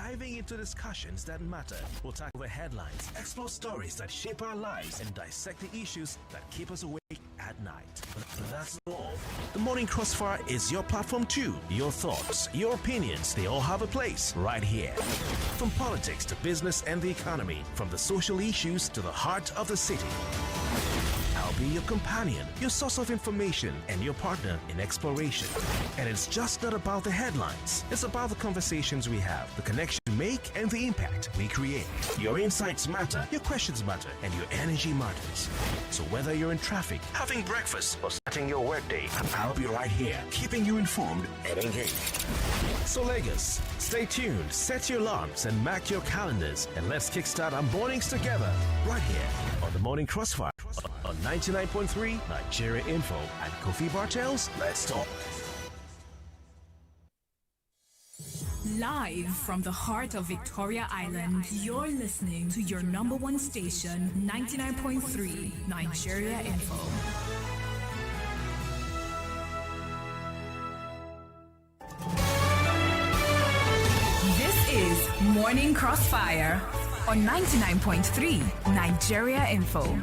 diving into discussions that matter. We'll tackle the headlines, explore stories that shape our lives, and dissect the issues that keep us awake at night. But that's not all. The Morning Crossfire is your platform too. Your thoughts, your opinions, they all have a place right here. From politics to business and the economy, from the social issues to the heart of the city. I'll be your companion, your source of information, and your partner in exploration. And it's just not about the headlines. It's about the conversations we have, the connection we make, and the impact we create. Your insights matter, your questions matter, and your energy matters. So whether you're in traffic, having breakfast, or starting your workday, I'll be right here, keeping you informed and engaged. So Lagos, stay tuned, set your alarms, and mark your calendars, and let's kickstart our mornings together, right here on the Morning Crossfire on 99.3 Nigeria Info and Kofi Bartels. Let's talk. Live from the heart of Victoria Island, you're listening to your number one station, 99.3 Nigeria Info. This is Morning Crossfire on 99.3 Nigeria Info.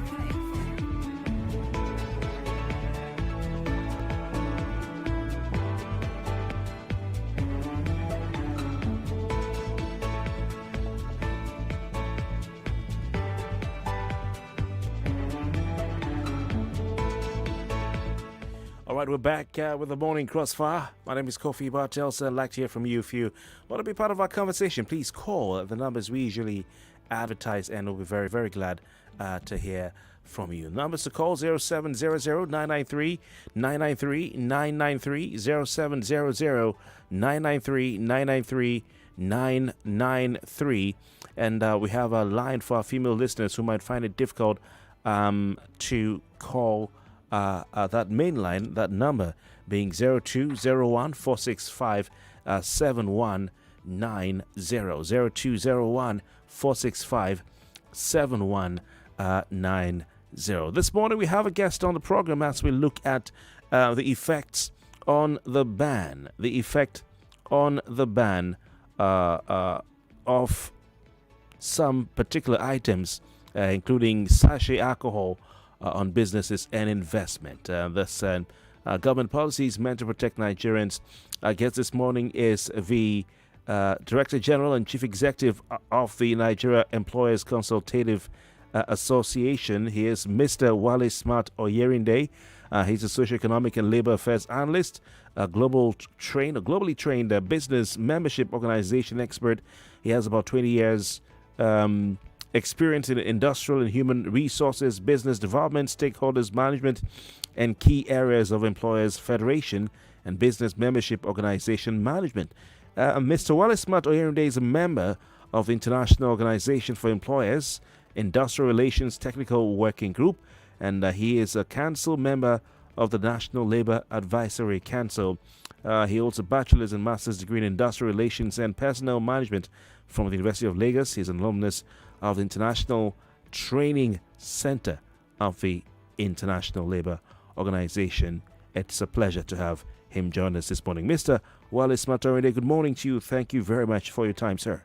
All right, we're back with the Morning Crossfire. My name is Kofi Bartels. I'd like to hear from you. If you want to be part of our conversation, please call the numbers we usually advertise, and we'll be very, very glad to hear from you. Numbers to call 0700 993 993 993 0700 993 993 993. And we have a line for our female listeners who might find it difficult to call that main line, that number being 0201 465 7190. 0201 465 7190. This morning we have a guest on the program as we look at the effects on the ban. The effect on the ban of some particular items, including sachet alcohol, on businesses and investment. This government policies meant to protect Nigerians. Our guest this morning is the Director General and Chief Executive of the Nigeria Employers Consultative Association. He is Mr. Wale-Smatt Oyerinde. He's a socioeconomic and labor affairs analyst, a globally trained business membership organization expert. He has about 20 years experience in industrial and human resources, business development, stakeholders management, and key areas of employers federation and business membership organization management. Mr. Wale-Smatt Oyerinde is a member of the International Organization for Employers Industrial Relations Technical Working Group, and he is a council member of the National Labor Advisory Council. He holds a bachelor's and master's degree in industrial relations and personnel management from the University of Lagos. He's an alumnus of the International Training Center of the International Labor Organization. It's a pleasure to have him join us this morning. Mr. Wale-Smatt Oyerinde, good morning to you. Thank you very much for your time, sir.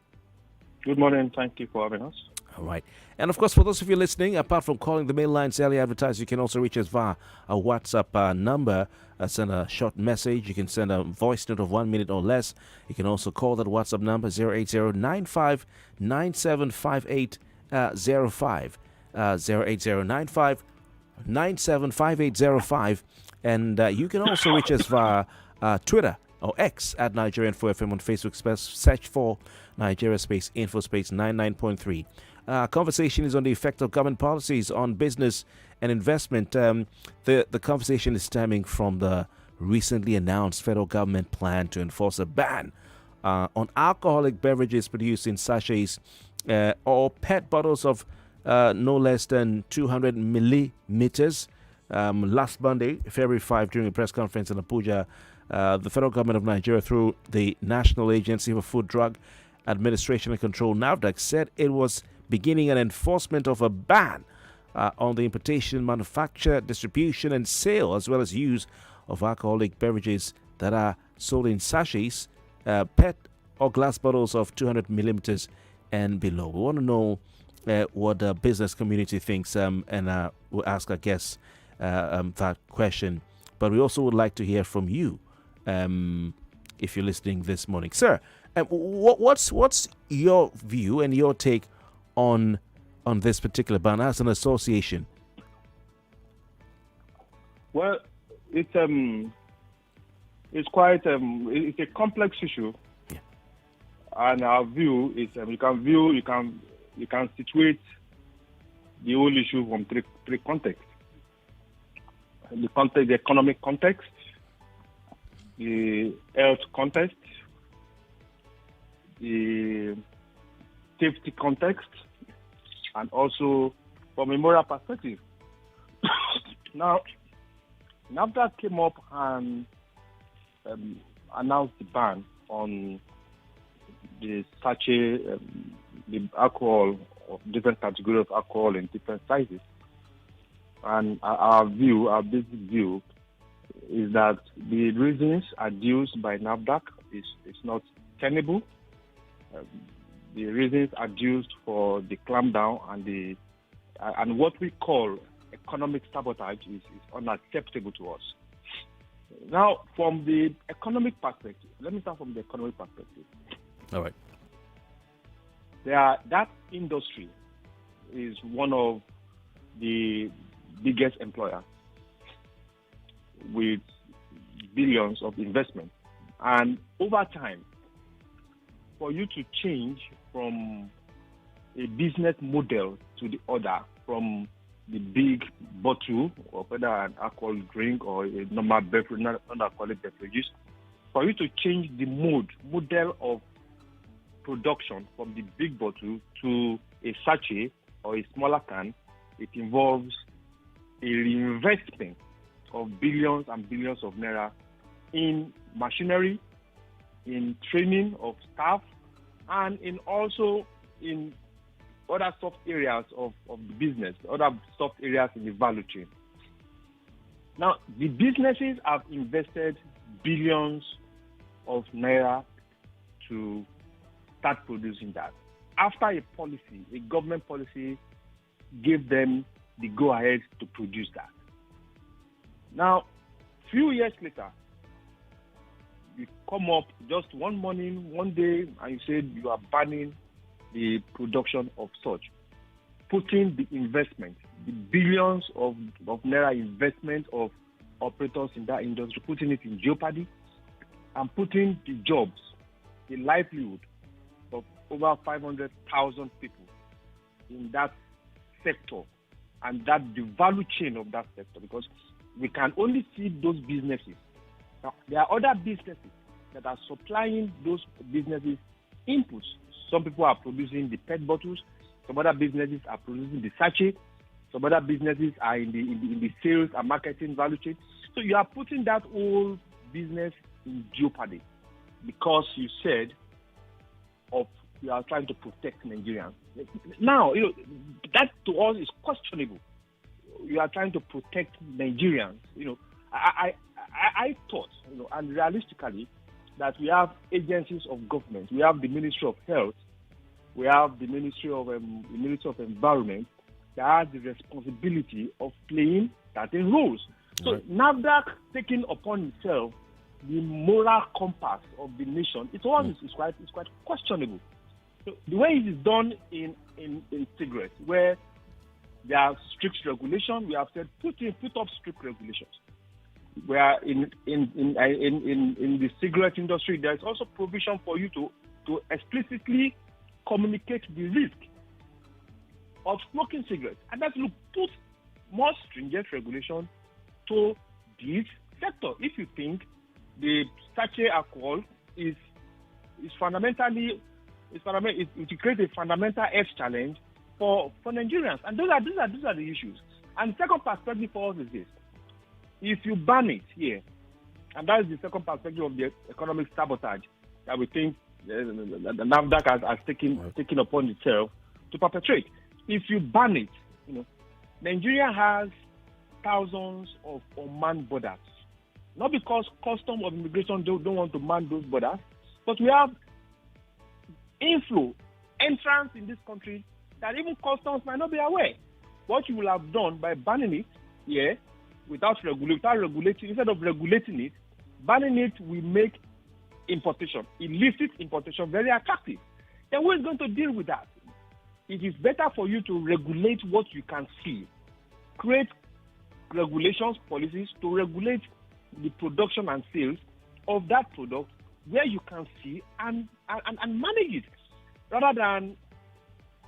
Good morning. Thank you for having us. All right. And of course, for those of you listening, apart from calling the main lines early advertised, you can also reach us via a WhatsApp number. Send a short message. You can send a voice note of 1 minute or less. You can also call that WhatsApp number 08095975805. 08095975805. And you can also reach us via Twitter or X at Nigerian 4FM on Facebook. Search for Nigeria Space Info Space 99.3. Conversation is on the effect of government policies on business and investment. The conversation is stemming from the recently announced federal government plan to enforce a ban on alcoholic beverages produced in sachets or PET bottles of no less than 200 millimeters. Last Monday, February 5, during a press conference in Abuja, the federal government of Nigeria, through the National Agency for Food, Drug Administration and Control, NAFDAC, said it was beginning an enforcement of a ban on the importation, manufacture, distribution, and sale, as well as use of alcoholic beverages that are sold in sachets, PET or glass bottles of 200 millimeters and below. We want to know what the business community thinks, and we'll ask our guests that question. But we also would like to hear from you, if you're listening this morning, sir. What's your view and your take on this particular ban as an association? Well, it's quite it's a complex issue, and our view is you can situate the whole issue from three contexts: the economic context, the health context, the safety context, and also from a moral perspective. Now, NAFDAC came up and announced the ban on the sachet, the alcohol, of different categories of alcohol in different sizes. And our basic view, is that the reasons adduced by NAFDAC is not tenable. The reasons adduced for the clampdown and what we call economic sabotage is unacceptable to us. Now, from the economic perspective, let me start from the economic perspective. All right. That industry is one of the biggest employers with billions of investment. And over time, for you to change from a business model to the other, from the big bottle, or whether an alcohol drink or a normal beverage, non-alcoholic beverages, for you to change the model of production from the big bottle to a sachet or a smaller can, it involves a reinvestment of billions and billions of naira in machinery, in training of staff, and also in other soft areas of the business, other soft areas in the value chain. Now, the businesses have invested billions of naira to start producing that. After a government policy gave them the go-ahead to produce that. Now, few years later, you come up just one morning, one day, and you said you are banning the production of such, putting the investment, the billions of naira investment of operators in that industry, putting it in jeopardy, and putting the jobs, the livelihood of over 500,000 people in that sector, and that the value chain of that sector, because we can only see those businesses. Now, there are other businesses that are supplying those businesses inputs. Some people are producing the PET bottles. Some other businesses are producing the sachet. Some other businesses are in the sales and marketing value chain. So you are putting that whole business in jeopardy because you said you are trying to protect Nigerians. Now, that to us is questionable. You are trying to protect Nigerians. I thought, and realistically, that we have agencies of government. We have the Ministry of Health. We have the Ministry of Environment that has the responsibility of playing certain roles. So NAFDAC taking upon itself the moral compass of the nation, it's quite questionable. So the way it is done in cigarettes, where there are strict regulation, we have said put up strict regulations. Where in the cigarette industry, there is also provision for you to explicitly communicate the risk of smoking cigarettes, and that will put more stringent regulation to this sector. If you think the sachet alcohol is fundamentally, it will create a fundamental health challenge for Nigerians, and those are the issues. And the second perspective for us is this: if you ban it here, and that is the second perspective of the economic sabotage that we think the NAFDAC has taken upon itself to perpetrate. If you ban it, Nigeria has thousands of unmanned borders. Not because custom or immigration don't want to man those borders, but we have inflow, entrance in this country that even customs might not be aware. What you will have done by banning it, without regulating, instead of regulating it, banning it will make importation, illicit importation, very attractive. Then who is going to deal with that? It is better for you to regulate what you can see, create regulations, policies to regulate the production and sales of that product where you can see and manage it, rather than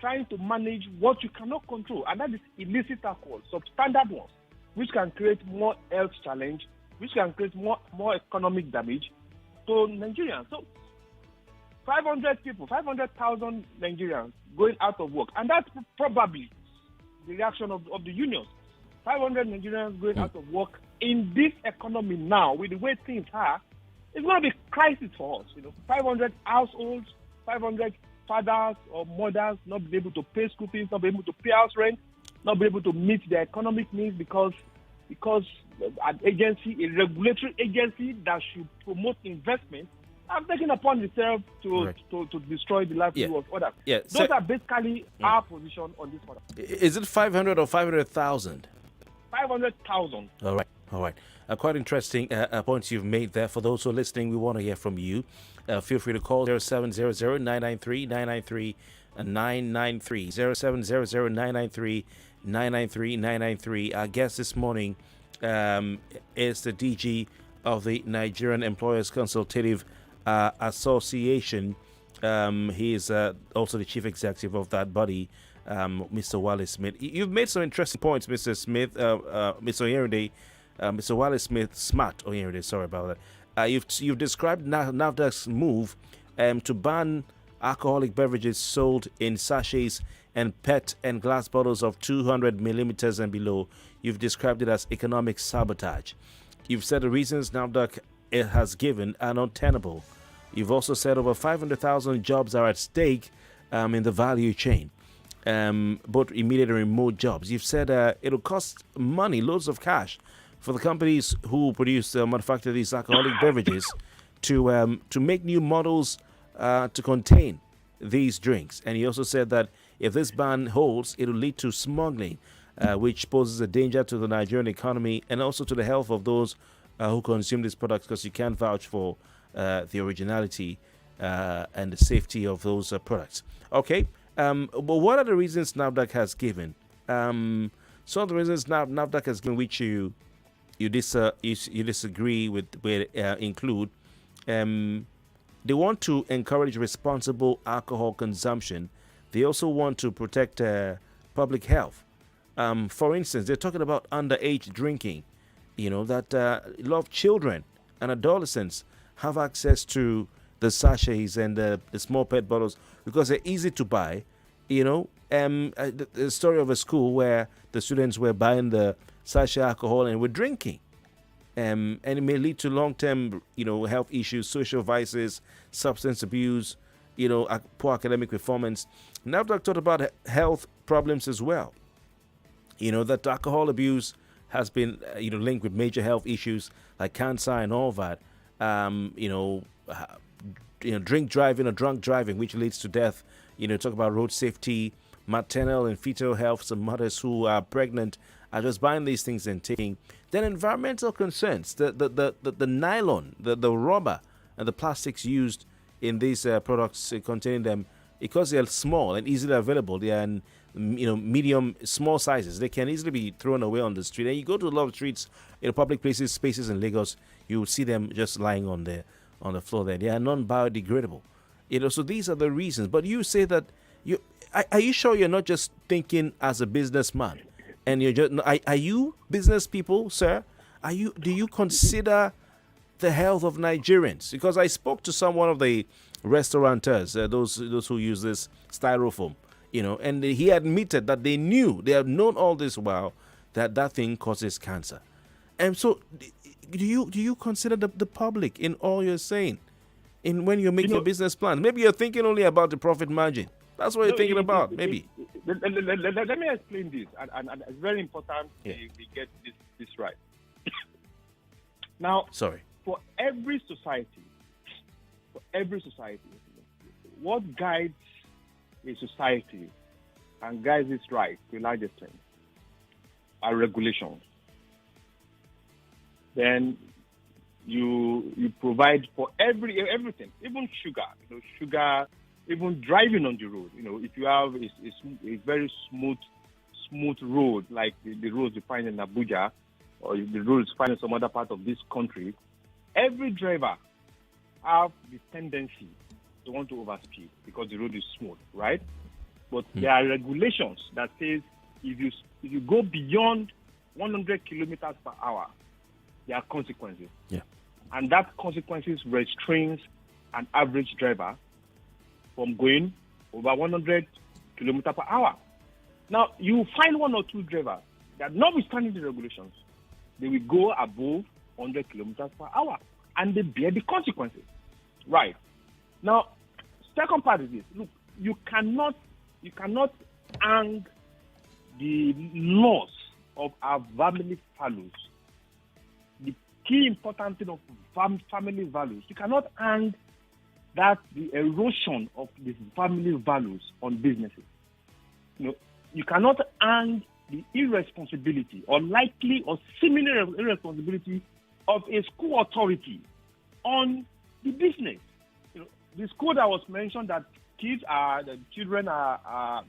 trying to manage what you cannot control, and that is illicit alcohol, substandard ones, which can create more health challenge, which can create more economic damage to Nigerians. So 500,000 Nigerians going out of work, and that's probably the reaction of the unions. 500 Nigerians going out of work in this economy now, with the way things are, it's going to be a crisis for us. 500 households, 500 fathers or mothers not be able to pay school fees, not be able to pay house rent, not be able to meet their economic needs because an agency, a regulatory agency that should promote investment, have taken upon itself to destroy the livelihood of others. Yeah. Those are basically our position on this matter. Is it 500 or 500,000? 500,000. All right. Quite interesting points you've made there. For those who are listening, we want to hear from you. Feel free to call 0700-993-993 993 0700-993-993. Our guest this morning is the DG of the Nigerian Employers Consultative Association. He is also the chief executive of that body, Mr. Wale-Smatt. You've made some interesting points, Mr. Smith, Mr. Oyerinde, Mr. Wale-Smatt, Oyerinde, sorry about that. You've described NAFDAC's move to ban alcoholic beverages sold in sachets and PET and glass bottles of 200 millimeters and below. You've described it as economic sabotage. You've said the reasons NAFDAC it has given are not tenable. You've also said over 500,000 jobs are at stake in the value chain, both immediate and remote jobs. You've said it'll cost money, loads of cash, for the companies who produce, manufacture these alcoholic beverages to make new models to contain these drinks. And he also said that if this ban holds, it'll lead to smuggling, which poses a danger to the Nigerian economy and also to the health of those who consume these products, because you can't vouch for the originality and the safety of those products. Okay, but what are the reasons NAFDAC has given? Some of the reasons NAFDAC has given, which you disagree with, include they want to encourage responsible alcohol consumption. They also want to protect public health. For instance, they're talking about underage drinking. That a lot of children and adolescents have access to the sachets and the small PET bottles because they're easy to buy. The story of a school where the students were buying the sachet alcohol and were drinking. And it may lead to long-term, health issues, social vices, substance abuse, poor academic performance. Now, I've talked about health problems as well. That alcohol abuse has been, linked with major health issues like cancer and all that. Drink driving or drunk driving, which leads to death. Talk about road safety, maternal and fetal health. Some mothers who are pregnant are just buying these things and taking. Then environmental concerns, the nylon, the rubber, and the plastics used in these products containing them, because they are small and easily available. They are in, medium, small sizes. They can easily be thrown away on the street. And you go to a lot of streets, public places, spaces in Lagos, you will see them just lying on the floor there. They are non-biodegradable. So these are the reasons. But you say that are you sure you're not just thinking as a businessman? And you're just, are you business people, sir? Do you consider the health of Nigerians? Because I spoke to one of the restaurateurs, those who use this styrofoam, and he admitted that they have known all this while that thing causes cancer. And so, do you consider the public in all you're saying, when you're making your business plan? Maybe you're thinking only about the profit margin. That's what you're thinking about, maybe. Let me explain this, and it's very important we get this right. Now, for every society, what guides a society and guides its right to a large extent are regulations. Then you provide for everything, even sugar, even driving on the road. If you have a very smooth road like the roads you find in Abuja or the roads you find in some other part of this country, every driver have the tendency to want to overspeed because the road is smooth, right? But there are regulations that says if you go beyond 100 kilometers per hour, there are consequences. Yeah. And that consequences restrains an average driver from going over 100 kilometers per hour. Now, you find one or two drivers that, notwithstanding the regulations, they will go above 100 kilometers per hour, and they bear the consequences. Right. Now, second part is this. Look, you cannot hang the loss of our family values. The key important thing of family values, you cannot hang that the erosion of the family values on businesses. You cannot hang the irresponsibility or likely or similar irresponsibility of a school authority on the business. The school that was mentioned that the children are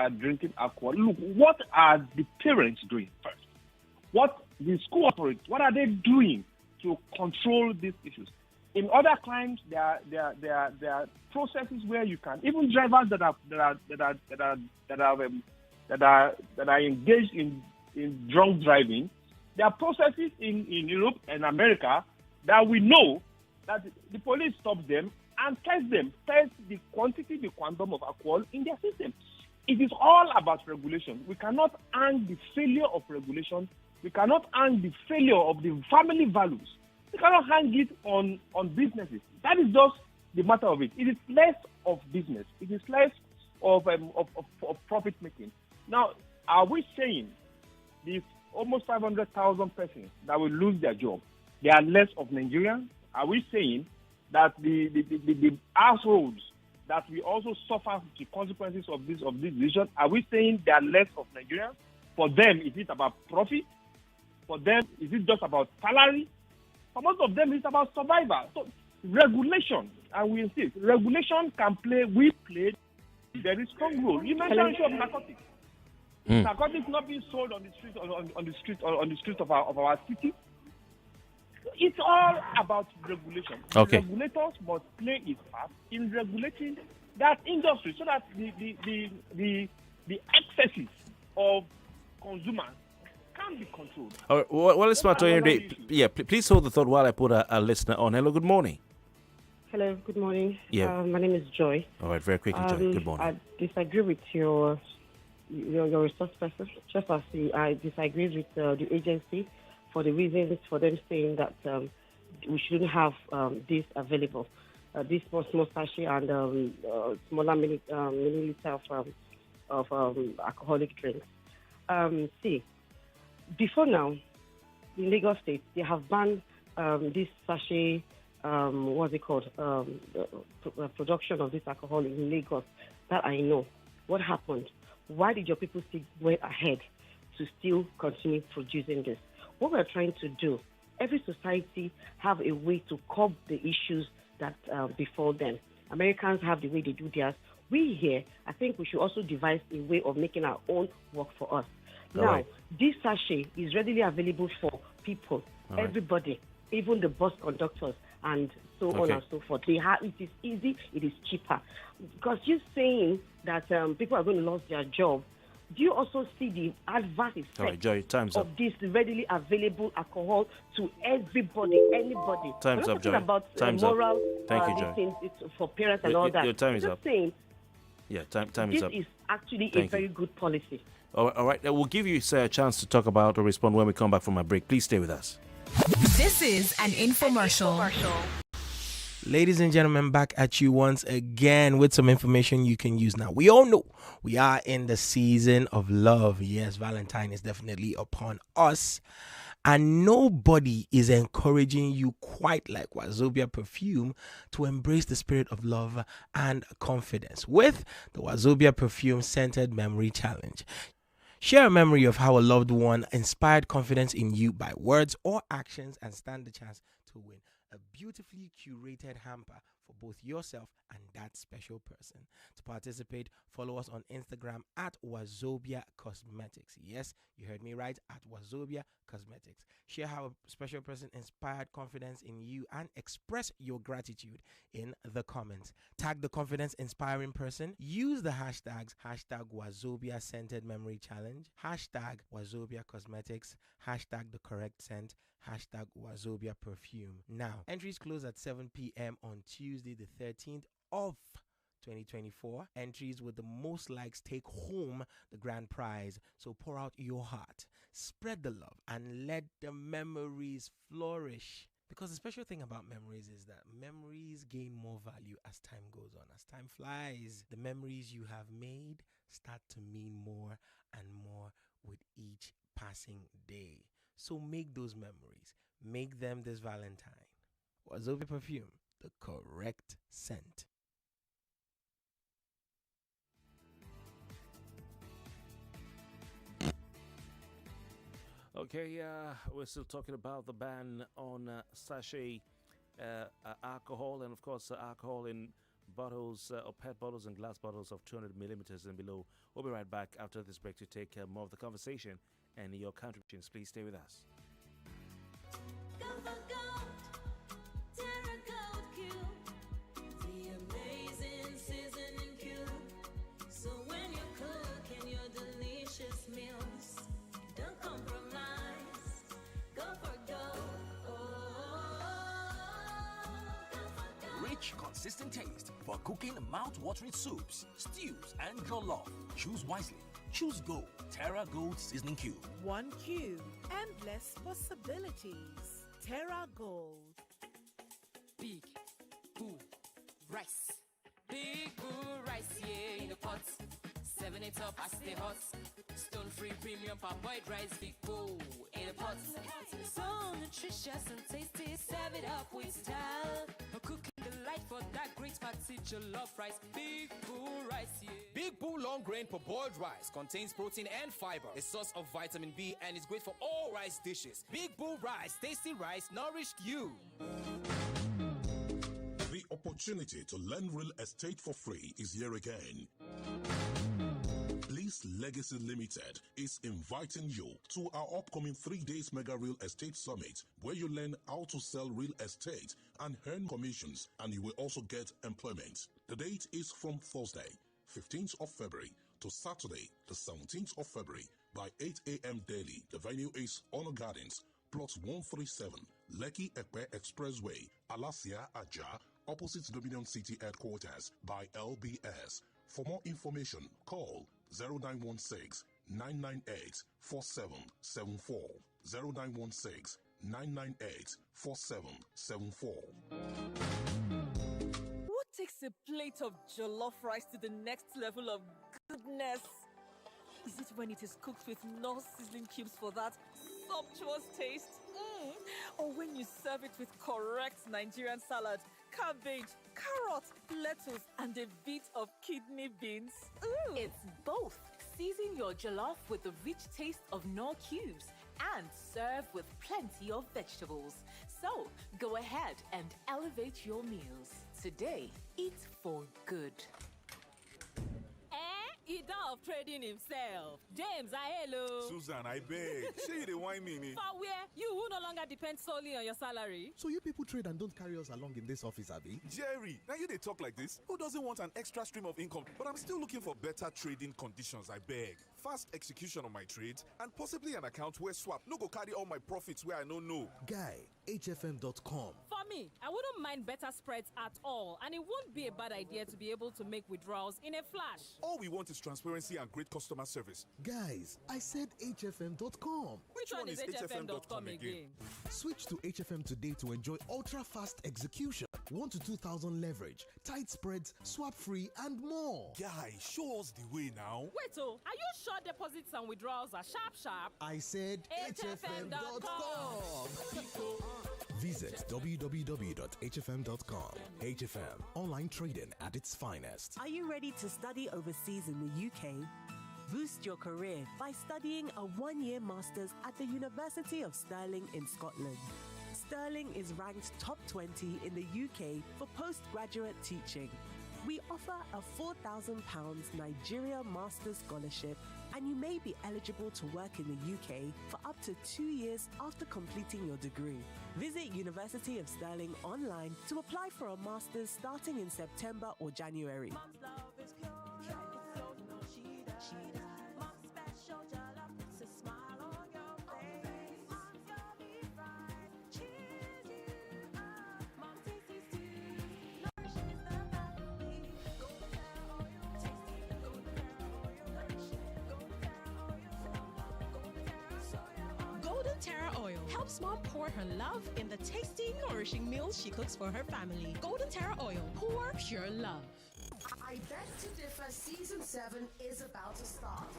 drinking alcohol. Look, what are the parents doing first? What the school authorities, what are they doing to control these issues? In other crimes, there are processes where you can, even drivers that are engaged in drunk driving. There are processes in Europe and America that we know that the police stops them and test the quantity, the quantum of alcohol in their system. It is all about regulation. We cannot hang the failure of regulation. We cannot hang the failure of the family values. We cannot hang it on businesses. That is just the matter of it. It is less of business. It is less of profit making. Now, are we saying these almost 500,000 persons that will lose their job, they are less of Nigerians? Are we saying that the households that we also suffer the consequences of this decision, are we saying they are less of Nigerians? For them, is it about profit? For them, is it just about salary? For most of them, it's about survival. So regulation, and we insist, regulation play a very strong role. You mentioned the issue of narcotics. Narcotics not being sold on the streets of our city. It's all about regulation. Okay. Regulators must play its part in regulating that industry so that the excesses of consumers can be controlled. All right. Wale-Smatt, Oyerinde, please hold the thought while I put a listener on. Hello, good morning. Hello, good morning. Yeah. My name is Joy. All right, very quickly, Joy. Good morning. I disagree with your resource person, just as I disagree with the agency for the reasons for them saying that we shouldn't have this available. This small sachet and smaller milliliter of alcoholic drinks. See, before now, in Lagos State, they have banned this sachet, what's it called, production of this alcohol in Lagos. That I know. What happened? Why did your people still go ahead to still continue producing this? What we're trying to do, every society have a way to curb the issues that befall them. Americans have the way they do theirs. We here, I think we should also devise a way of making our own work for us. All now, right. This sachet is readily available for people, All everybody, right. Even the bus conductors and so on and so forth. It is easy, it is cheaper. Because you're saying that people are going to lose their job. Do you also see the adverse effect All right, Joy, time's up. of this readily available alcohol to everybody, anybody? Time's up, Joy. About Time's moral, up. Thank you, Joy. It's for parents and all that. Your time is Just up. saying, Yeah, time is up. this is actually Thank a very good policy. All right, we'll give you a chance to talk about or respond when we come back from our break. Please stay with us. This is an infomercial. Ladies and gentlemen, back at you once again with some information you can use now. We all know we are in the season of love. Yes, Valentine is definitely upon us. And nobody is encouraging you quite like Wazobia Perfume to embrace the spirit of love and confidence with the Wazobia Perfume Scented Memory Challenge. Share a memory of how a loved one inspired confidence in you by words or actions and stand the chance to win a beautifully curated hamper for both yourself and that special person. To participate, follow us on Instagram at Wazobia Cosmetics. Yes, you heard me right, at Wazobia Cosmetics. Share how a special person inspired confidence in you and express your gratitude in the comments. Tag the confidence inspiring person. Use the hashtags #Wazobia Scented Memory Challenge, #Wazobia Cosmetics, #The Correct Scent, #Wazobia Perfume. Now, entries close at 7 p.m. on Tuesday, the 13th of 2024. Entries with the most likes take home the grand prize. So pour out your heart, spread the love, and let the memories flourish. Because the special thing about memories is that memories gain more value as time goes on. As time flies, the memories you have made start to mean more and more with each passing day. So make those memories. Make them this Valentine. Wazobia Perfume, the correct scent. Okay, we're still talking about the ban on sachet alcohol, and of course alcohol in bottles or PET bottles and glass bottles of 200 millimeters and below. We'll be right back after this break to take more of the conversation and your contributions. Please stay with us. Go for gold, Terra Gold Cube, the amazing seasoning cube. So when you're cooking your delicious meals, don't compromise. Go for gold. Go for gold. Rich, consistent taste for cooking mouth-watering soups, stews, and jollof. Choose wisely. Choose Gold. Terra Gold Seasoning Cube. 1 cube. Endless possibilities. Terra Gold. Big Boo Rice. Big Boo Rice, yeah, in the pot. 7 it up, I stay hot. Stone free premium parboiled rice. Big Boo in the pot. So nutritious and tasty. Serve it up with style. A cooking delight for that great party jollof rice. Big Boo Rice, yeah. Big Boo long grain parboiled rice contains protein and fiber, a source of vitamin B, and is great for all rice dishes. Big Boo Rice, tasty rice, nourished you. The opportunity to learn real estate for free is here again. Bliss Legacy Limited is inviting you to our upcoming 3 days mega real estate summit, where you learn how to sell real estate and earn commissions, and you will also get employment. The date is from Thursday, 15th of February to Saturday, the 17th of February by 8 a.m. daily. The venue is Honor Gardens, plot 137, Lekki Ekpe Expressway, Alasia Aja, opposite Dominion City Headquarters by LBS. For more information, call 0916 998 4774. 0916 998 4774. What takes a plate of jollof rice to the next level of goodness? Is it when it is cooked with no seasoning cubes for that sumptuous taste? Or when you serve it with correct Nigerian salad, cabbage, carrot, lettuce, and a bit of kidney beans? It's both. Season your jollof with the rich taste of no cubes and serve with plenty of vegetables. So go ahead and elevate your meals. Today, eat for good. He done of trading himself. James, hello. Susan, I beg. Say you dey whine me. For where? You who no longer depend solely on your salary. So you people trade and don't carry us along in this office, Abby? Jerry, now you they talk like this? Who doesn't want an extra stream of income? But I'm still looking for better trading conditions, I beg. Fast execution of my trades and possibly an account where swap no go carry all my profits where I no know. Guy, HFM.com. For me, I wouldn't mind better spreads at all, and it won't be a bad idea to be able to make withdrawals in a flash. All we want is transparency and great customer service. Guys, I said HFM.com. Which one is HFM.com again? Switch to HFM today to enjoy ultra-fast execution, 1 to 2,000 leverage, tight spreads, swap-free, and more. Guy, show us the way now. Wait, are you sure deposits and withdrawals are sharp? I said HFM.com. Visit www.hfm.com. HFM, online trading at its finest. Are you ready to study overseas in the UK? Boost your career by studying a one-year master's at the University of Stirling in Scotland. Stirling is ranked top 20 in the UK for postgraduate teaching. We offer a £4,000 Nigeria Master's Scholarship, and you may be eligible to work in the UK for up to 2 years after completing your degree. Visit University of Stirling online to apply for a master's starting in September or January. Terra Oil helps mom pour her love in the tasty, nourishing meals she cooks for her family. Golden Terra Oil, pour pure love. I Beg to Differ Season 7 is about to start.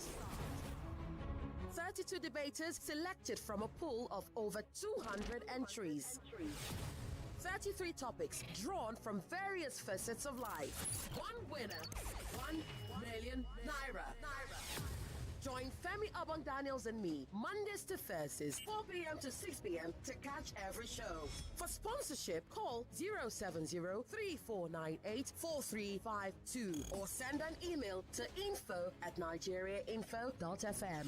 32 debaters selected from a pool of over 200 entries. 33 topics drawn from various facets of life. One winner, 1 million naira. Join Femi Abang-Daniels and me, Mondays to Thursdays, 4 p.m. to 6 p.m. to catch every show. For sponsorship, call 070-3498-4352 or send an email to info@nigeriainfo.fm.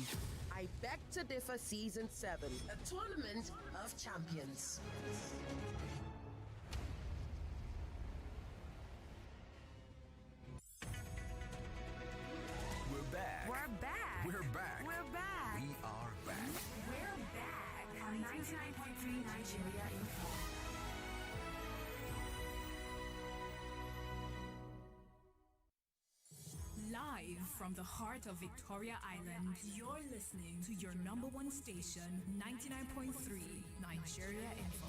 I Beg to Differ Season 7, a tournament of champions. We're back. We're back. We're back. We're back. We are back. We're back on 99.3 Nigeria Info. Live from the heart of Victoria Island, you're listening to your number one station, 99.3 Nigeria Info.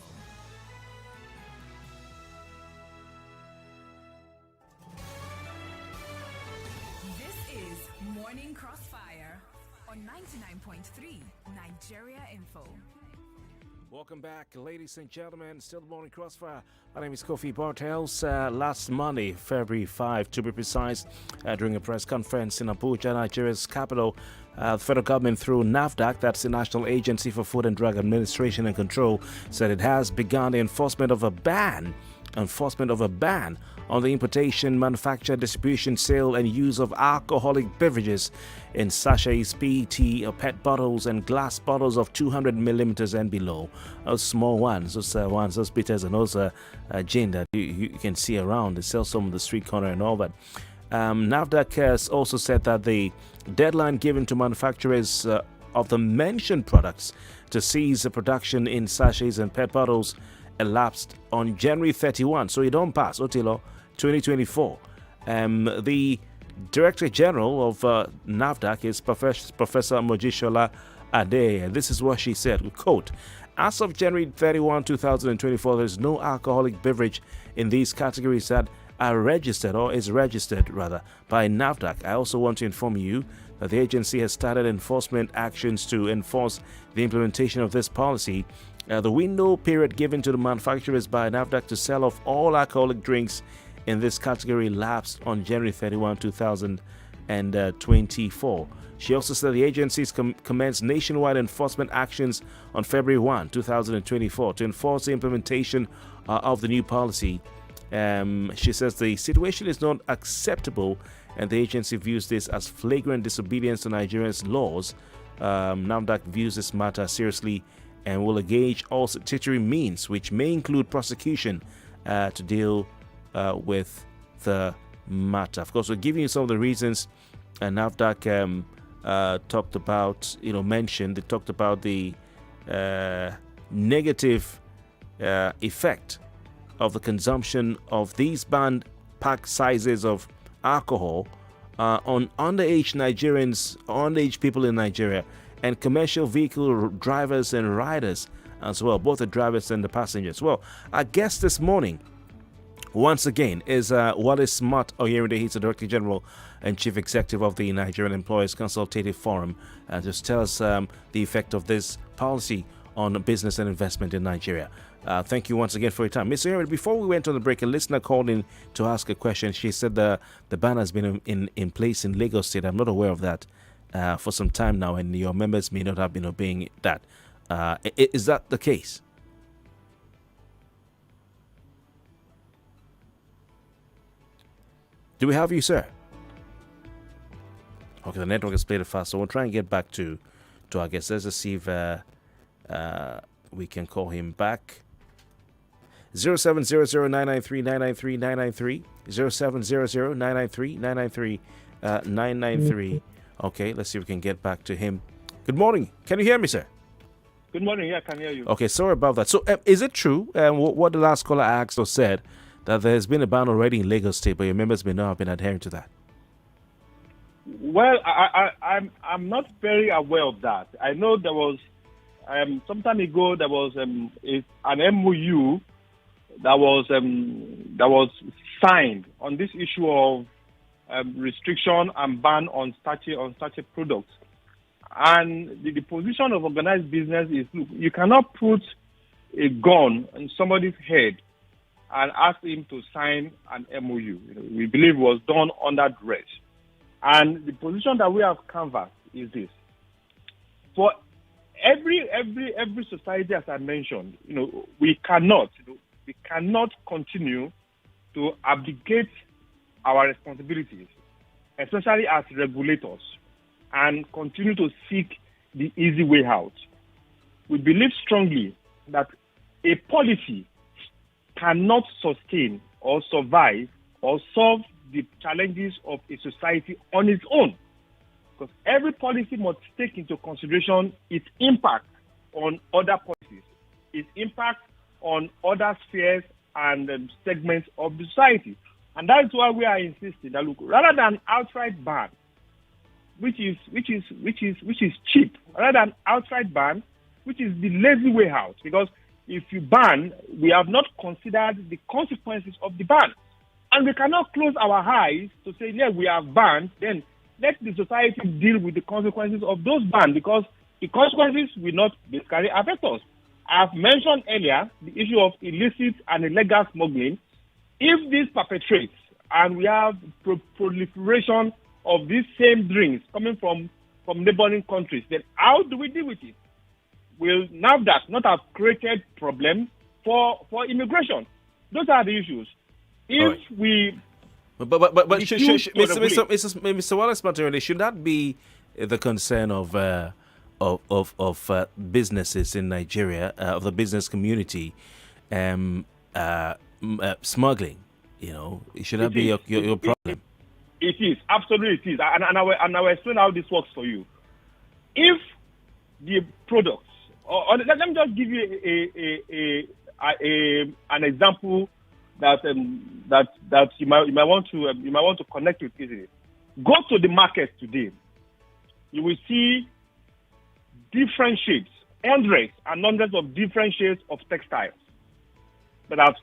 This is Morning Crossfire on 99.3 Nigeria Info. Welcome back, ladies and gentlemen. Still the Morning Crossfire. My name is Kofi Bartels. Last Monday, February 5, to be precise, during a press conference in Abuja, Nigeria's capital, the federal government, through NAFDAC, that's the National Agency for Food and Drug Administration and Control, said it has begun the enforcement of a ban on the importation, manufacture, distribution, sale, and use of alcoholic beverages in sachets, PET, or PET bottles, and glass bottles of 200 millimeters and below. Those small ones, those bitters, and those gin that you can see around. They sell some on the street corner and all that. NAFDAC has also said that the deadline given to manufacturers of the mentioned products to cease the production in sachets and PET bottles elapsed on January 31, so you don't pass, Otilo, 2024. The Director General of NAFDAC is Professor Mojishola Ade, and this is what she said, quote, "As of January 31, 2024, there is no alcoholic beverage in these categories that are registered, or is registered rather, by NAFDAC. I also want to inform you that the agency has started enforcement actions to enforce the implementation of this policy. The window period given to the manufacturers by NAFDAC to sell off all alcoholic drinks in this category lapsed on January 31, 2024. She also said the agencies commenced nationwide enforcement actions on February 1, 2024 to enforce the implementation of the new policy. She says the situation is not acceptable and the agency views this as flagrant disobedience to Nigeria's laws. NAFDAC views this matter seriously and will engage all statutory means, which may include prosecution, to deal with the matter. Of course, we're giving you some of the reasons NAFDAC talked about, mentioned. They talked about the negative effect of the consumption of these banned pack sizes of alcohol on underage people in Nigeria, and commercial vehicle drivers and riders as well, both the drivers and the passengers. Well, our guest this morning, once again, is Wale-Smatt Oyerinde. He's the Director General and Chief Executive of the Nigerian Employers Consultative Forum. Just tell us the effect of this policy on business and investment in Nigeria. Thank you once again for your time. Mr. Oyerinde, before we went on the break, a listener called in to ask a question. She said the ban has been in place in Lagos State. I'm not aware of that for some time now, and your members may not have been obeying that. Is that the case? Do we have you, sir? Okay, the network has played it fast, so we'll try and get back to our guest. Let's just see if we can call him back. 0700-993-993-993. 0700-993-993. Okay, let's see if we can get back to him. Good morning. Can you hear me, sir? Good morning. Yeah, I can hear you. Okay, sorry about that. So, is it true, what the last caller asked or said, that there's been a ban already in Lagos State, but your members may not have been adhering to that? Well, I'm not very aware of that. I know there was some time ago there was an MOU that was signed on this issue of restriction and ban on starchy products. And the position of organized business is, look, you cannot put a gun on somebody's head and ask him to sign an MOU. We believe it was done under duress. And the position that we have canvassed is this: for every society, as I mentioned, we cannot continue to abdicate our responsibilities, especially as regulators, and continue to seek the easy way out. We believe strongly that a policy cannot sustain or survive or solve the challenges of a society on its own, because every policy must take into consideration its impact on other policies, its impact on other spheres and segments of the society. And that is why we are insisting that, look, rather than outright ban, which is cheap, rather than outright ban, which is the lazy way out, because if you ban, we have not considered the consequences of the ban. And we cannot close our eyes to say, yeah, we have banned, then let the society deal with the consequences of those bans, because the consequences will not basically affect us. I've mentioned earlier the issue of illicit and illegal smuggling. If this perpetrates and we have proliferation of these same drinks coming from neighboring countries, then how do we deal with it? Will NAFDAC not have created problems for immigration? Those are the issues. If we... But Mr. Wale-Smatt, should that be the concern of businesses in Nigeria, of the business community, smuggling? Should that be your problem? It is, absolutely it is. And I will explain how this works for you. If the products, or let me just give you an example that you might want to connect with easily. Go to the market today. You will see different shades, hundreds and hundreds of different shades of textiles that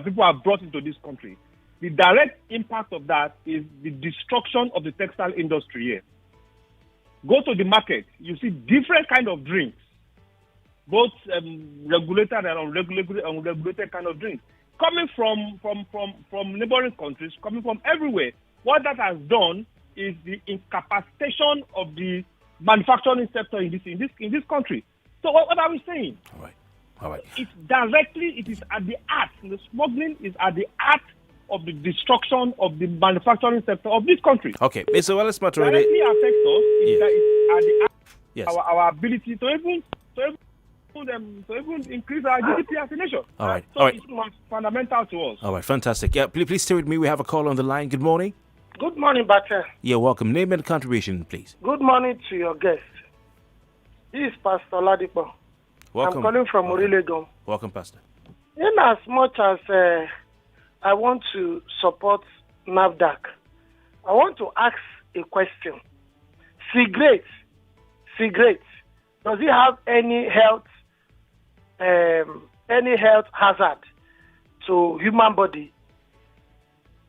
people have brought into this country. The direct impact of that is the destruction of the textile industry here. Go to the market, you see different kind of drinks, both regulated and unregulated kind of drinks, coming from neighboring countries, coming from everywhere. What that has done is the incapacitation of the manufacturing sector in this country. So what are we saying? All right. It is at the heart. The smuggling is at the heart of the destruction of the manufacturing sector of this country. Okay, Mr. Wale-Smatt, directly affects us. Yes. It's at the heart Yes. our ability to even increase our GDP as a nation. All right. So All right. it's fundamental to us. All right, fantastic. Yeah, please stay with me. We have a call on the line. Good morning. Good morning, Bartels. Yeah, welcome. Name and contribution, please. Good morning to your guest. This is Pastor Ladipo. Welcome. I'm calling from Orilegon. Welcome, Pastor. In as much as I want to support NAFDAC, I want to ask a question. Cigarettes, does it have any health hazard to human body?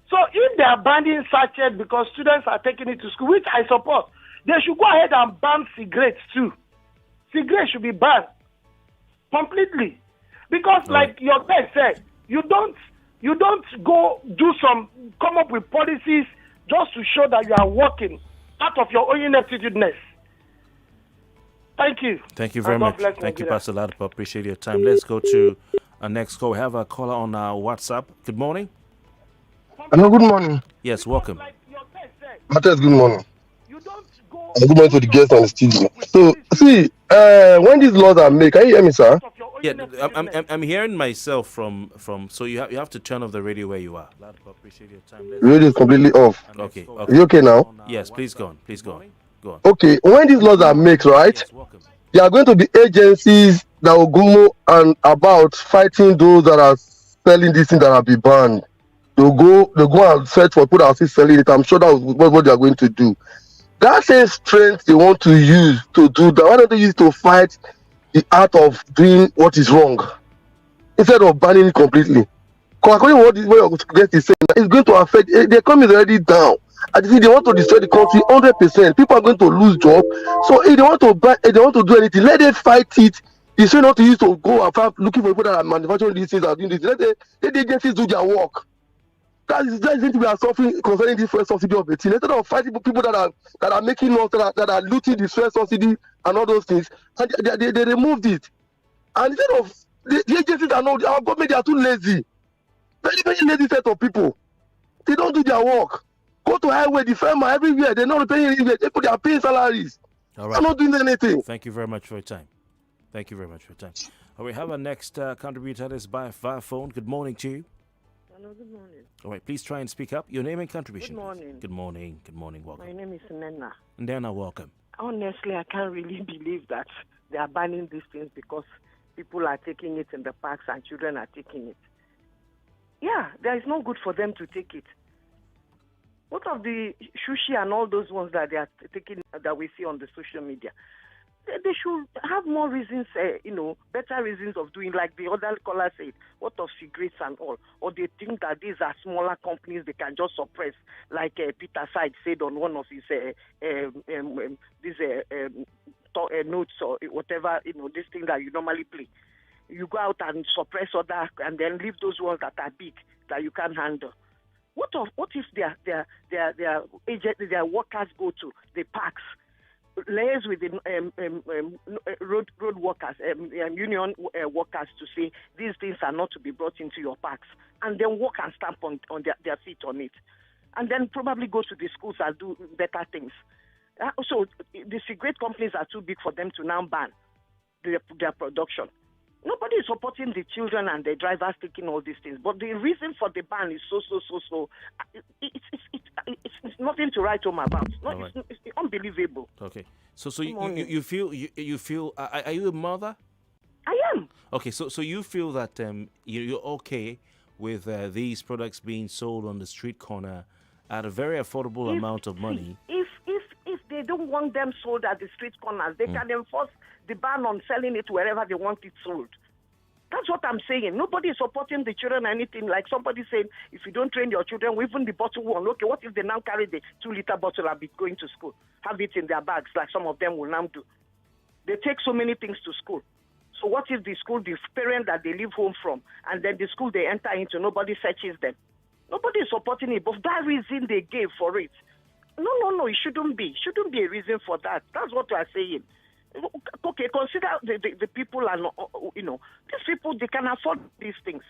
So if they are banning sachet because students are taking it to school, which I support, they should go ahead and ban cigarettes too. Cigarettes should be banned completely. Because like your guy said, you don't go come up with policies just to show that you are working out of your own ineptitudeness. Thank you. Thank you very much. Thank you, Pastor Ladipo. Appreciate your time. Let's go to our next call. We have a caller on our WhatsApp. Good morning. Hello, good morning. Yes, welcome. Bartels, good morning. And good morning to the guests on the studio. So, see, when these laws are made, can you hear me, sir? Yeah, I'm hearing myself from. So you have to turn off the radio where you are. Ladipo, appreciate your time. Radio is completely off. Okay. Are you okay now? Yes, please go on. Please go on. Go on. Okay, when these laws are made, right, there are going to be agencies that will go and about fighting those that are selling these things that have been banned. They'll go and search for people that are still selling it. I'm sure that's what they are going to do. That same strength they want to use to do that, why don't they use it to fight the art of doing what is wrong instead of banning it completely? Because according to what your guest is saying, it's going to affect the economy is already down. And you see, they want to destroy the country 100%. People are going to lose jobs. So if they want to do anything, let them fight it. It's not to use to go and find looking for people that are manufacturing these things, are doing this. Let the agencies do their work. That is something we are suffering concerning this fuel subsidy of 18. Instead of fighting people that are making laws that are looting the fuel subsidy and all those things, and they removed it. And instead of the agencies are not, our government, they are too lazy. Very, very lazy set of people. They don't do their work. Go to highway, the farmer, everywhere. They're not paying anywhere. They are paying salaries. All right. They're not doing anything. Thank you very much for your time. Thank you very much for your time. We have our next contributor. This is by via phone. Good morning to you. Hello, good morning. All right, please try and speak up. Your name and contribution. Good morning. Good morning. Good morning. Welcome. My name is Nena. Nena, welcome. Honestly, I can't really believe that they are banning these things because people are taking it in the parks and children are taking it. Yeah, there is no good for them to take it. What of the sushi and all those ones that they are taking that we see on the social media? They should have more reasons, better reasons of doing, like the other caller said, what of cigarettes and all. Or they think that these are smaller companies they can just suppress, like Peter Side said on one of his notes or whatever, this thing that you normally play. You go out and suppress other and then leave those ones that are big, that you can't handle. What if their workers go to the parks, liaise with the road workers, union workers to say these things are not to be brought into your parks, and then work and stamp on their feet on it, and then probably go to the schools and do better things. So the cigarette companies are too big for them to now ban their production. Nobody is supporting the children and the drivers taking all these things. But the reason for the ban is so. It's nothing to write home about. Right. It's unbelievable. Okay. So you feel are you a mother? I am. Okay. So you feel that you're okay with these products being sold on the street corner at a very affordable amount of money? If they don't want them sold at the street corners, they can enforce the ban on selling it wherever they want it sold. That's what I'm saying. Nobody is supporting the children or anything. Like somebody said, if you don't train your children, even the bottle one, okay, what if they now carry the 2-liter bottle and be going to school? Have it in their bags like some of them will now do. They take so many things to school. So what if the school, the parent that they leave home from, and then the school they enter into, nobody searches them? Nobody is supporting it, but that reason they gave for it. No, it shouldn't be. Shouldn't be a reason for that. That's what we are saying. Okay, consider the people are not, these people, they can afford these things.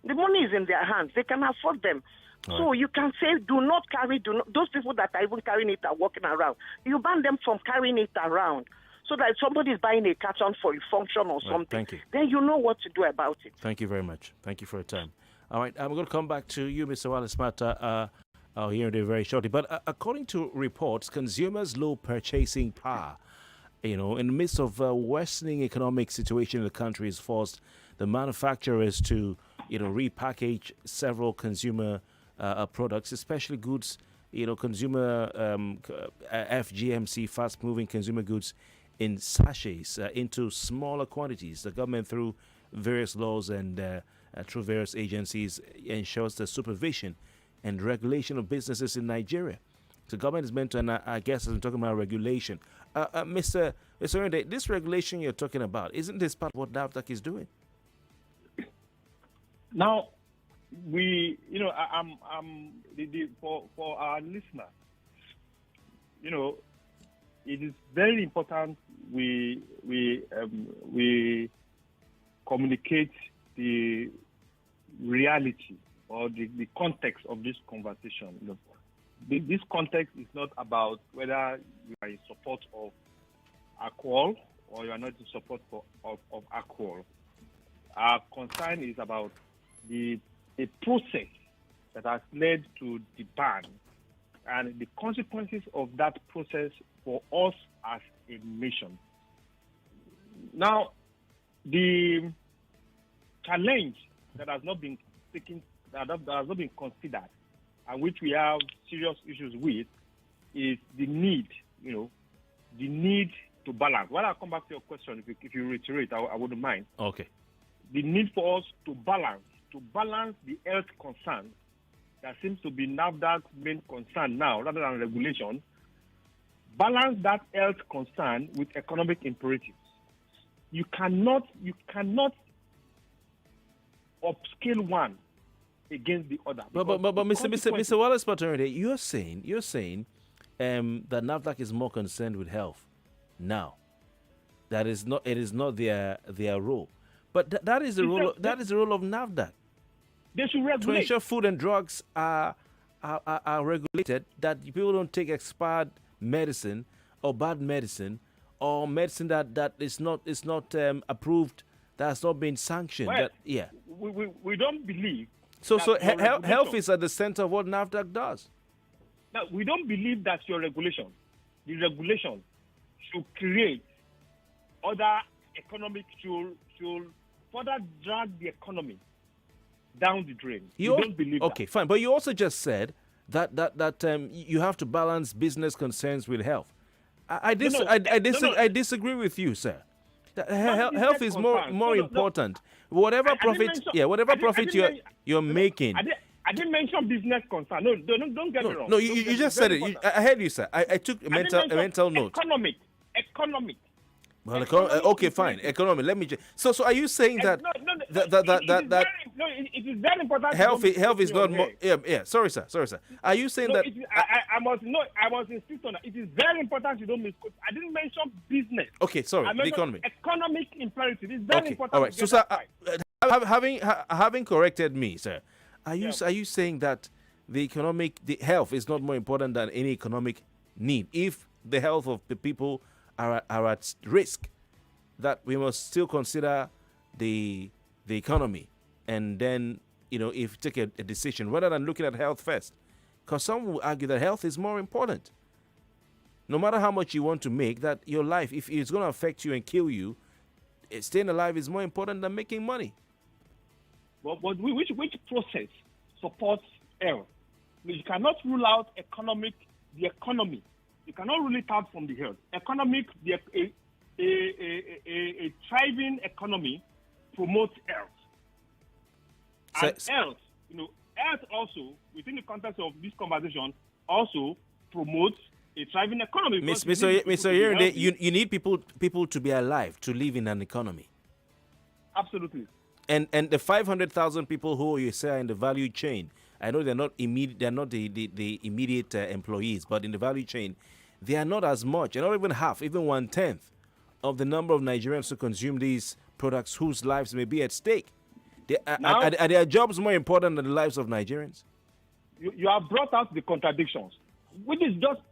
The money is in their hands. They can afford them. All so you can say, those people that are even carrying it are walking around. You ban them from carrying it around. So that if somebody is buying a carton for a function or something, thank you. Then you know what to do about it. Thank you very much. Thank you for your time. All right, I'm going to come back to you, Mr. Wale-Smatt, here very shortly. But according to reports, consumers' low purchasing power, in the midst of a worsening economic situation in the country, has forced the manufacturers to, repackage several consumer products, especially goods, consumer FGMC, fast-moving consumer goods in sachets into smaller quantities. The government, through various laws and through various agencies, ensures the supervision and regulation of businesses in Nigeria. The government is meant to, and I guess I'm talking about regulation. Mr. Oyerinde, this regulation you're talking about, isn't this part of what NAFDAC is doing? Now, for our listeners, it is very important we communicate the reality or the context of this conversation. This context is not about whether you are in support of alcohol or you are not in support of alcohol. Our concern is about the process that has led to the ban and the consequences of that process for us as a nation. Now, the challenge that has not been taken, that has not been considered, and which we have serious issues with, is the need, the need to balance. When I come back to your question, if you reiterate, I wouldn't mind. Okay. The need for us to balance the health concern that seems to be NAFDAC's main concern now, rather than regulation. Balance that health concern with economic imperatives. You cannot upscale one against the other. But Mr. Wale-Smatt, you're saying that NAFDAC is more concerned with health now. It is not their role. But that is the role of NAFDAC. They should regulate. To ensure food and drugs are regulated, that people don't take expired medicine or bad medicine or medicine that is not approved, that has not been sanctioned. Well, yeah. We don't believe. So health is at the center of what NAFDAC does. Now, we don't believe that the regulation should create other economic, should further drag the economy down the drain. We don't believe that. Okay, fine. But you also just said that you have to balance business concerns with health. I disagree with you, sir. Health is more important. Whatever profit you're making. I didn't mention business concern. No, don't get me wrong. No, you just said it. I heard you, sir. I took a mental note. Economic. Well, okay, fine. Economic. Let me. So are you saying that it is very important. Health is not more. Yeah. Sorry, sir. Are you saying that? I must insist on that. It is very important you don't misquote. I didn't mention business. Okay, sorry. The economy. Economic imperative is very important. All right. So, sir, having corrected me, sir, are you saying that the health is not more important than any economic need? If the health of the people are at risk, that we must still consider the economy, and then if take a decision rather than looking at health first, because some will argue that health is more important. No matter how much you want to make, that your life, if it's going to affect you and kill you, staying alive is more important than making money. But which process supports health? You cannot rule out the economy. You cannot rule it out from the health. Economic, a thriving economy promotes health. And health, health also, within the context of this conversation, also promotes a thriving economy. Mr. Oyerinde, you need people to be alive to live in an economy. Absolutely. And the 500,000 people who you say are in the value chain, I know they're not immediate. They're not the immediate employees, but in the value chain, they are not as much, and not even half, even 1/10 of the number of Nigerians who consume these products whose lives may be at stake. Are their jobs more important than the lives of Nigerians? You have brought out the contradictions, which is just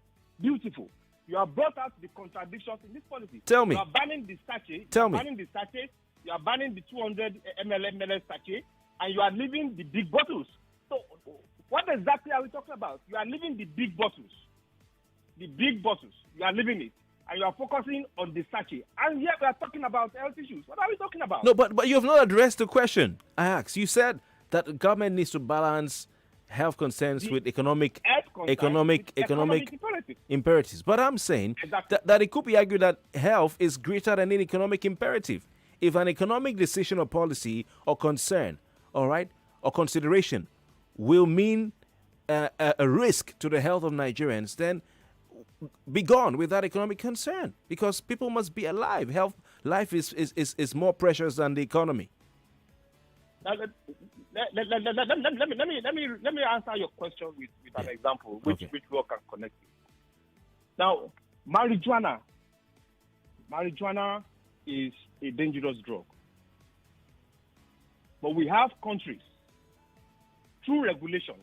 beautiful. You have brought out the contradictions in this policy. Tell me. You are banning the sachet. Banning the sachet. You are banning the 200 ml sachet, and you are leaving the big bottles. So, what exactly are we talking about? You are leaving the big bottles. The big bottles. You are leaving it. and you are focusing on the sachet. And yet we are talking about health issues. What are we talking about? No, but you have not addressed the question I asked. You said that the government needs to balance health concerns with economic imperatives. But I'm saying that it could be argued that health is greater than an economic imperative. If an economic decision or policy or concern, all right, or consideration will mean a risk to the health of Nigerians, then be gone with that economic concern, because people must be alive. Life is more precious than the economy. Now, let me answer your question with an example which we can connect with. Now, marijuana is a dangerous drug, but we have countries through regulation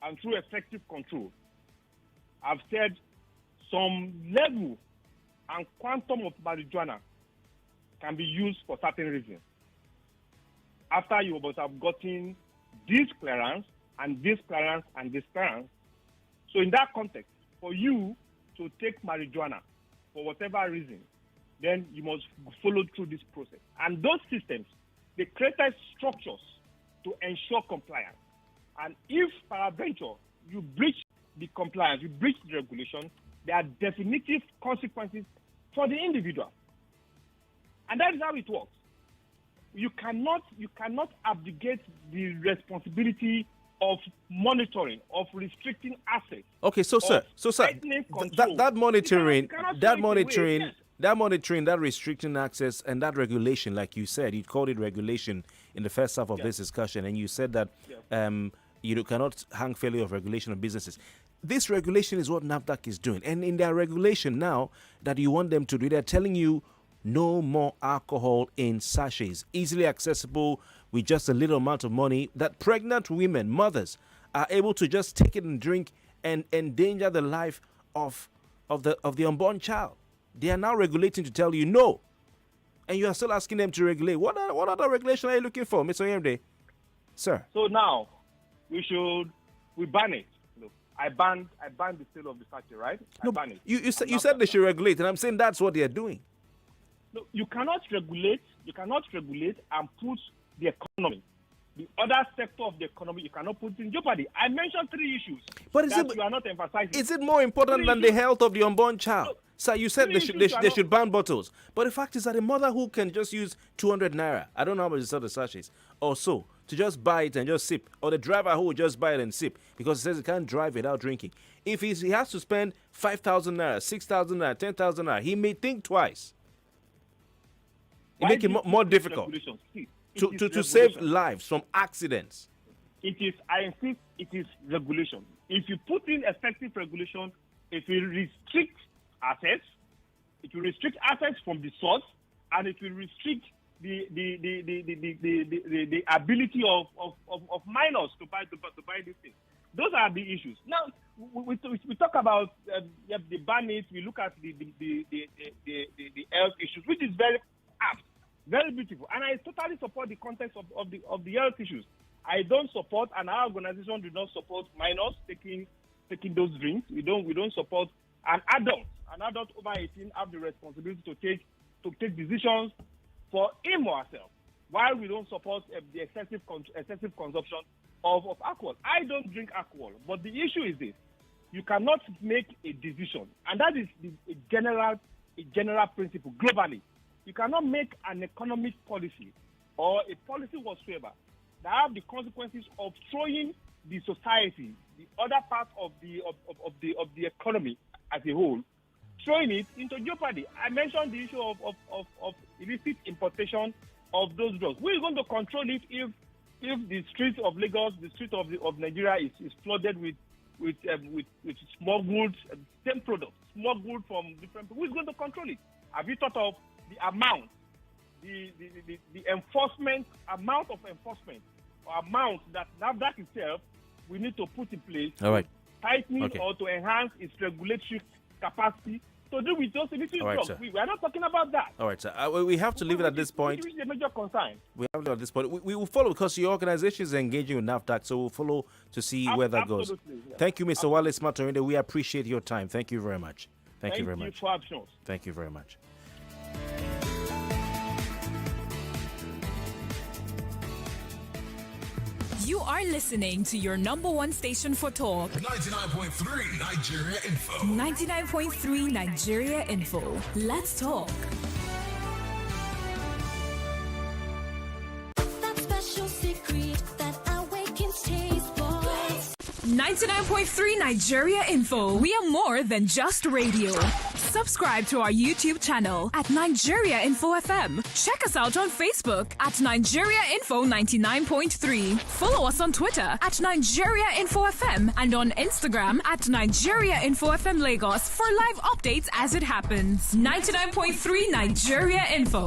and through effective control have said some level and quantum of marijuana can be used for certain reasons. After you must have gotten this clearance and this clearance and this clearance. So in that context, for you to take marijuana for whatever reason, then you must follow through this process. And those systems, they created structures to ensure compliance. And if peradventure you breach the compliance, you breach the regulation, there are definitive consequences for the individual. And that is how it works. You cannot abdicate the responsibility of monitoring, of restricting assets. Okay, so sir, that monitoring, that restricting access, and that regulation, like you said, you called it regulation in the first half of this discussion, and you said that you cannot hang failure of regulation on businesses. This regulation is what NAFDAC is doing, and in their regulation now that you want them to do, they're telling you no more alcohol in sachets, easily accessible with just a little amount of money, that pregnant women, mothers, are able to just take it and drink and endanger the life of the unborn child. They are now regulating to tell you no, and you are still asking them to regulate. What other regulation are you looking for, Mr. Oyerinde? Sir. So now we ban it. Look, I banned the sale of the sachet, right? No, I ban it. You said they should regulate, and I'm saying that's what they are doing. No, you cannot regulate and put the economy, the other sector of the economy, you cannot put in jeopardy. I mentioned three issues you are not emphasizing. Is it more important than the health of the unborn child? No, sir, you said they should ban bottles. But the fact is that a mother who can just use 200 naira, I don't know how much you sell the sachets, or so, to just buy it and just sip, or the driver who will just buy it and sip because he says he can't drive without drinking. If he has to spend 5,000 naira, 6,000 naira, 10,000 naira, he may think twice. It makes it more difficult to save lives from accidents. I insist, it is regulation. If you put in effective regulation, it will restrict assets, from the source, and it will restrict the ability of minors to buy these things. Those are the issues. Now we talk about the ban it. We look at the health issues, which is very apt, very beautiful, and I totally support the context of the health issues. I don't support, and our organization do not support minors taking those drinks. We don't support an adult over 18 have the responsibility to take decisions for him or herself, while we don't support the excessive consumption of alcohol. I don't drink alcohol, but the issue is this: you cannot make a decision, and that is a general principle globally. You cannot make an economic policy or a policy whatsoever that have the consequences of throwing the society, the other part of the economy as a whole, throwing it into jeopardy. I mentioned the issue of illicit importation of those drugs. We're going to control it if the streets of Lagos, the streets of Nigeria is flooded with smuggled same products, smuggled from different people. Who's going to control it? Have you thought of the amount, the amount of enforcement or amount that NAFDAC itself we need to put in place to tighten or to enhance its regulatory capacity to do with those illicit drugs? We are not talking about that. All right, sir. We have to leave it at this point. Which is a major concern. We have to leave it at this point. We will follow because your organization is engaging with NAFDAC, so we'll follow to see where that goes. Yeah. Thank you, Mr. Wale-Smatt. We appreciate your time. Thank you very much. Thank you very much. for options. Thank you very much. You are listening to your number one station for talk. 99.3 Nigeria Info. 99.3 Nigeria Info. Let's talk. That special secret that awakens taste buds. 99.3 Nigeria Info. We are more than just radio. Subscribe to our YouTube channel at Nigeria Info FM. Check us out on Facebook at Nigeria Info 99.3. Follow us on Twitter at Nigeria Info FM and on Instagram at Nigeria Info FM Lagos for live updates as it happens. 99.3 Nigeria Info.